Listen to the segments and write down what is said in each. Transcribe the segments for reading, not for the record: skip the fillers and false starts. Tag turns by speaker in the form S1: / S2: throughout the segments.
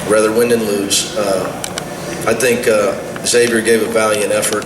S1: rather win than lose. I think Xavier gave a valiant effort.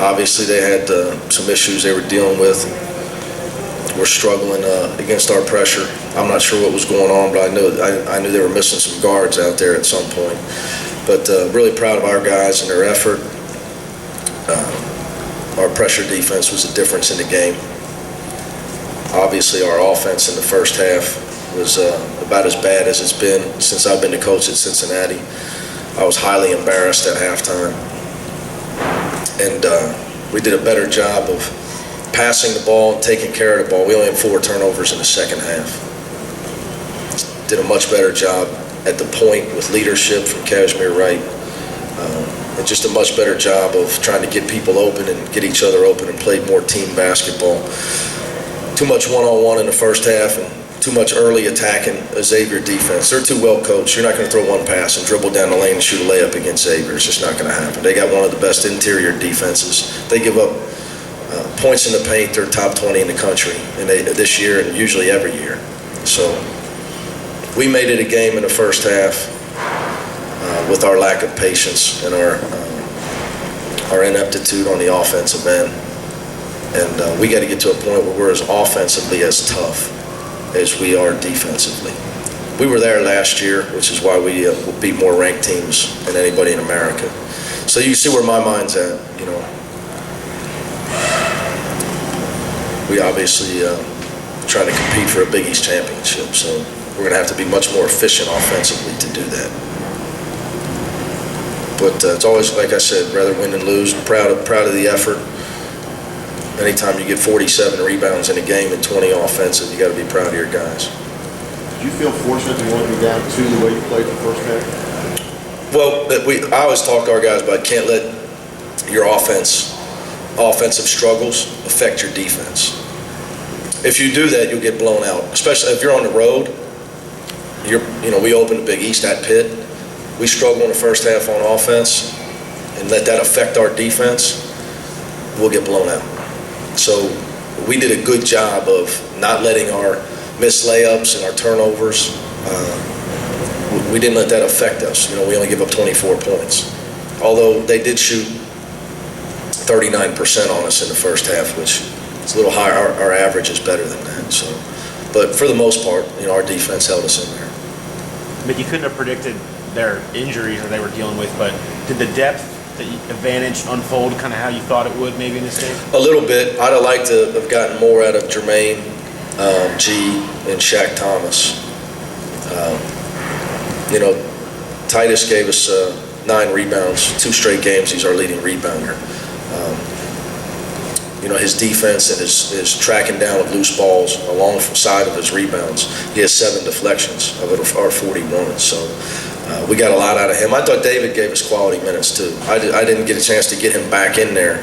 S1: Obviously, they had some issues they were dealing with. We're struggling against our pressure. I'm not sure what was going on, but I knew they were missing some guards out there at some point. But really proud of our guys and their effort. Our pressure defense was the difference in the game. Obviously, our offense in the first half was about as bad as it's been since I've been the coach at Cincinnati. I was highly embarrassed at halftime. And we did a better job of passing the ball and taking care of the ball. We only had 4 turnovers in the second half. Did a much better job at the point with leadership from Kashmir Wright. And just a much better job of trying to get people open and get each other open and play more team basketball. Too much one-on-one in the first half and too much early attacking a Xavier defense. They're too well coached. You're not going to throw one pass and dribble down the lane and shoot a layup against Xavier. It's just not going to happen. They got one of the best interior defenses. They give up points in the paint. They're top 20 in the country, and this year and usually every year. So we made it a game in the first half with our lack of patience and our ineptitude on the offensive end. And we got to get to a point where we're as offensively as tough as we are defensively. We were there last year, which is why we beat more ranked teams than anybody in America. So you see where my mind's at, you know. We obviously trying to compete for a Big East championship, so we're going to have to be much more efficient offensively to do that. But it's always, like I said, rather win than lose. Proud of the effort. Anytime you get 47 rebounds in a game and 20 offensive, you got to be proud of your guys.
S2: Did you feel fortunate to want to be down 2 the way you played the first half?
S1: Well, I always talk to our guys about can't let your offensive struggles affect your defense. If you do that, you'll get blown out. Especially if you're on the road. We opened the Big East at Pitt. We struggle in the first half on offense, and let that affect our defense, we'll get blown out. So we did a good job of not letting our missed layups and our turnovers. We didn't let that affect us. We only give up 24 points. Although they did shoot 39% on us in the first half, which is a little higher. Our average is better than that. So, but for the most part, our defense held us in there.
S3: But you couldn't have predicted their injuries that they were dealing with, but did the depth advantage unfold kind of how you thought it would maybe in this game?
S1: A little bit. I'd have liked to have gotten more out of Jermaine, G, and Shaq Thomas. Titus gave us 9 rebounds, 2 straight games. He's our leading rebounder. His defense and his tracking down of loose balls along the side of his rebounds. He has 7 deflections of our 41. So we got a lot out of him. I thought David gave us quality minutes too. I didn't get a chance to get him back in there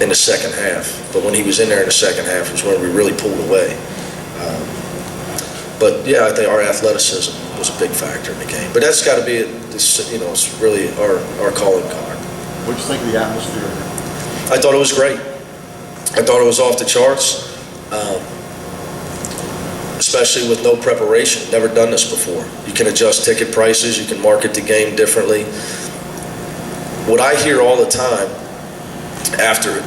S1: in the second half. But when he was in there in the second half was when we really pulled away. But yeah, I think our athleticism was a big factor in the game. But that's got to be it's really our calling card.
S2: What did you think of the atmosphere?
S1: I thought it was great. I thought it was off the charts, especially with no preparation. Never done this before. You can adjust ticket prices. You can market the game differently. What I hear all the time after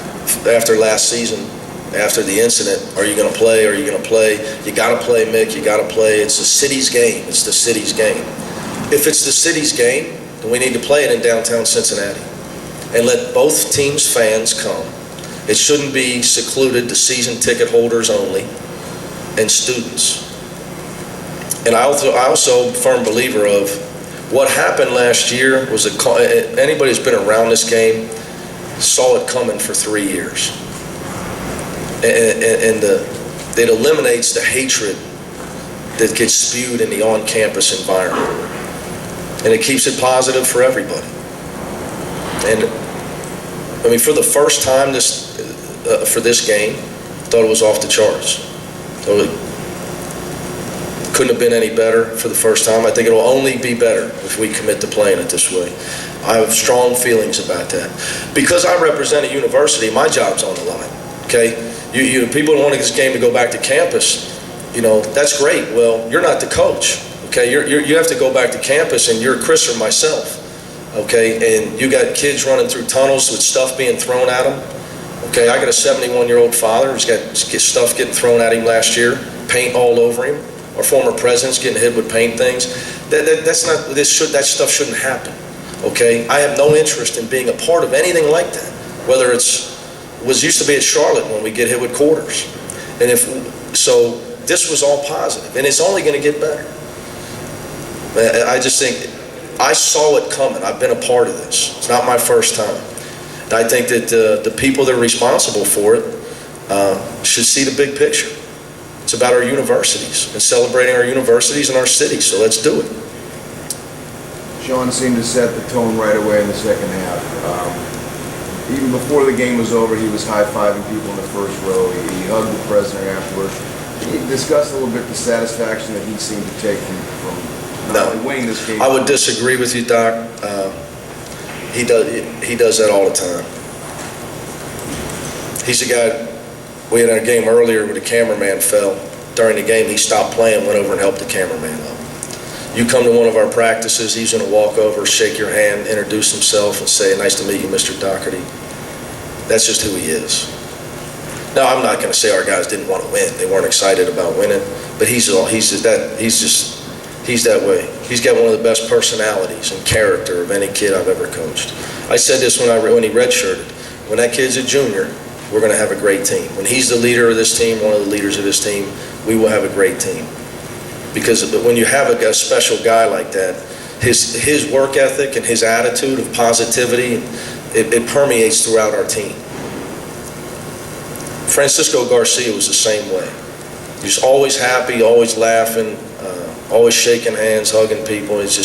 S1: last season, after the incident, are you going to play? Are you going to play? You got to play, Mick. You got to play. It's the city's game. It's the city's game. If it's the city's game, then we need to play it in downtown Cincinnati and let both teams' fans come. It shouldn't be secluded to season ticket holders only and students. And I also firm believer of what happened last year was anybody who's been around this game saw it coming for 3 years. And it eliminates the hatred that gets spewed in the on-campus environment. And it keeps it positive for everybody. And for the first time for this game, I thought it was off the charts. So it couldn't have been any better for the first time. I think it'll only be better if we commit to playing it this way. I have strong feelings about that. Because I represent a university, my job's on the line, okay? People don't want this game to go back to campus. That's great. Well, you're not the coach, okay? You have to go back to campus, and you're Chris or myself, okay? And you got kids running through tunnels with stuff being thrown at them, okay? I got a 71-year-old father who's got stuff getting thrown at him last year, paint all over him. Our former president's getting hit with paint things. That stuff shouldn't happen, okay? I have no interest in being a part of anything like that, whether was used to be at Charlotte when we get hit with quarters. And so this was all positive, and it's only going to get better. I just think I saw it coming. I've been a part of this. It's not my first time. And I think that the people that are responsible for it should see the big picture. It's about our universities and celebrating our universities and our cities, so let's do it.
S4: Sean seemed to set the tone right away in the second half. Even before the game was over, he was high-fiving people in the first row. He hugged the president afterwards. Can you discuss a little bit the satisfaction that he seemed to take from not only winning this game?
S1: I would disagree with you, Doc. He does that all the time. He's a guy. We had a game earlier where the cameraman fell. During the game, he stopped playing, went over and helped the cameraman up. You come to one of our practices, he's going to walk over, shake your hand, introduce himself, and say, "Nice to meet you, Mr. Doherty." That's just who he is. Now, I'm not going to say our guys didn't want to win. They weren't excited about winning, but he's that way. He's got one of the best personalities and character of any kid I've ever coached. I said this when he redshirted. When that kid's a junior, we're going to have a great team. When he's the leader of this team, one of the leaders of this team, we will have a great team. Because when you have a special guy like that, his work ethic and his attitude of positivity, it permeates throughout our team. Francisco Garcia was the same way. He's always happy, always laughing, always shaking hands, hugging people. He's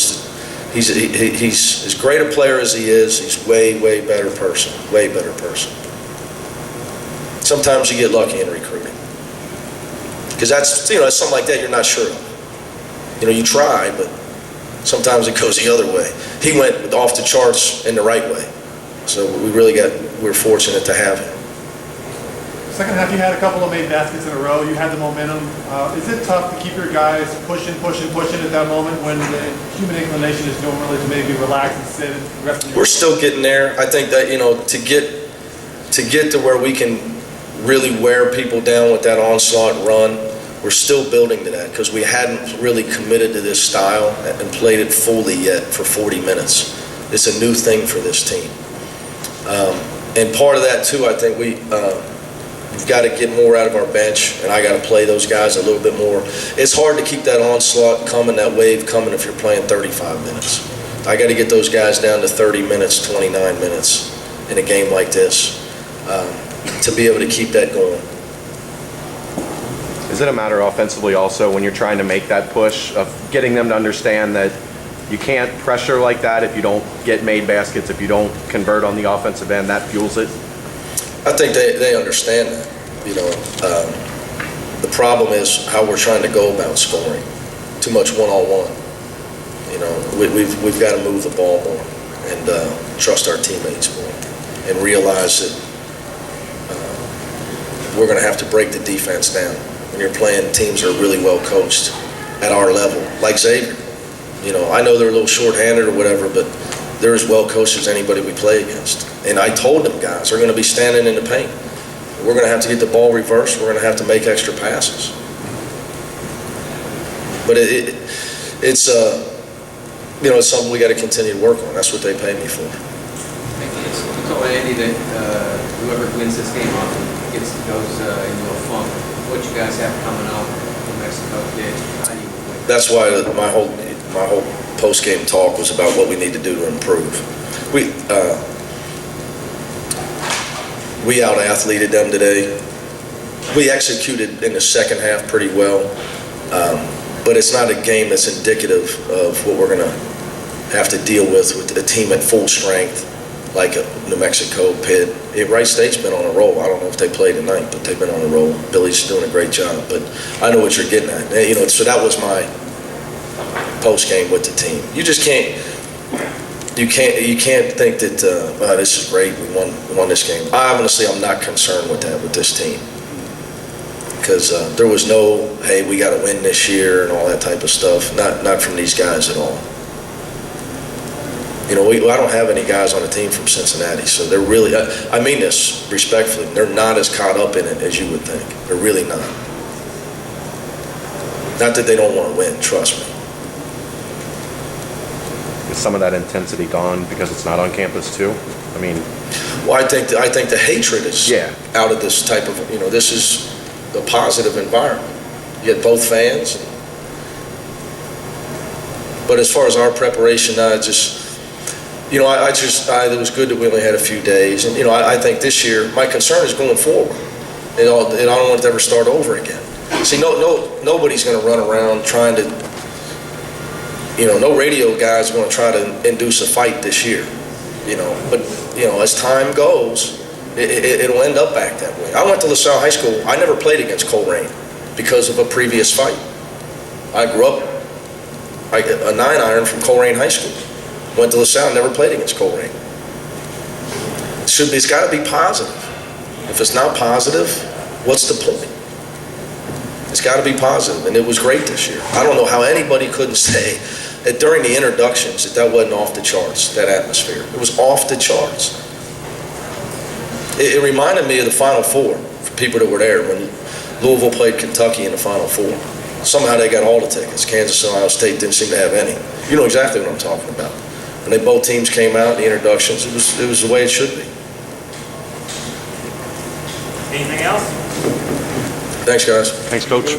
S1: as great a player as he is. He's way better person. Way better person. Sometimes you get lucky in recruiting, because that's something like that you're not sure of. You try, but sometimes it goes the other way. He went off the charts in the right way, so we're fortunate to have him.
S5: Second half, you had a couple of made baskets in a row. You had the momentum. Is it tough to keep your guys pushing at that moment when the human inclination is normally to maybe relax and sit and rest?
S1: We're still getting there. I think that to get to where we can really wear people down with that onslaught run, we're still building to that, because we hadn't really committed to this style and played it fully yet for 40 minutes. It's a new thing for this team. And part of that too, I think we've got to get more out of our bench, and I got to play those guys a little bit more. It's hard to keep that onslaught coming, that wave coming, if you're playing 35 minutes. I got to get those guys down to 30 minutes, 29 minutes in a game like this, to be able to keep that going.
S6: Is it a matter offensively also, when you're trying to make that push, of getting them to understand that you can't pressure like that if you don't get made baskets, if you don't convert on the offensive end, that fuels it?
S1: I think they understand that. The problem is how we're trying to go about scoring. Too much one-on-one. We've got to move the ball more and trust our teammates more, and realize that we're going to have to break the defense down when you're playing teams that are really well coached at our level, like Xavier. I know they're a little short-handed or whatever, but they're as well coached as anybody we play against. And I told them guys, they're going to be standing in the paint. We're going to have to get the ball reversed. We're going to have to make extra passes. But it's something we got to continue to work on. That's what they pay me for.
S7: You told Andy that whoever wins this game often goes into a funk. What you guys have coming up in Mexico today? How do you win?
S1: That's why my whole post-game talk was about what we need to do to improve. We out-athleted them today. We executed in the second half pretty well, but it's not a game that's indicative of what we're going to have to deal with a team at full strength like New Mexico, Pitt. Wright State's been on a roll. I don't know if they play tonight, but they've been on a roll. Billy's doing a great job, but I know what you're getting at. So that was my post-game with the team. You just can't think that this is great, we won this game. Honestly, I'm not concerned with that with this team. because there was no, hey, we got to win this year and all that type of stuff. Not from these guys at all. You know, I don't have any guys on the team from Cincinnati, so they're really, I mean this respectfully, they're not as caught up in it as you would think. They're really not. Not that they don't want to win, trust me.
S6: Is some of that intensity gone because it's not on campus too? I mean,
S1: Well, I think the hatred is out of this type of, you know, this is a positive environment. You get both fans. But as far as our preparation, it was good that we only had a few days. And, you know, I think this year, my concern is going forward. And I don't want it to ever start over again. See, nobody's going to run around trying to, you know, no radio guy's going to try to induce a fight this year, you know. But, you know, as time goes, it'll end up back that way. I went to LaSalle High School. I never played against Coleraine because of a previous fight. I grew up a 9-iron from Coleraine High School. Went to LaSalle, never played against Coleraine. It's got to be positive. If it's not positive, what's the point? It's got to be positive, and it was great this year. I don't know how anybody couldn't say that during the introductions that wasn't off the charts, that atmosphere. It was off the charts. It reminded me of the Final Four, for people that were there, when Louisville played Kentucky in the Final Four. Somehow they got all the tickets. Kansas and Ohio State didn't seem to have any. You know exactly what I'm talking about. When both teams came out, the introductions, it was the way it should be.
S8: Anything else?
S1: Thanks, guys.
S6: thanks, Coach.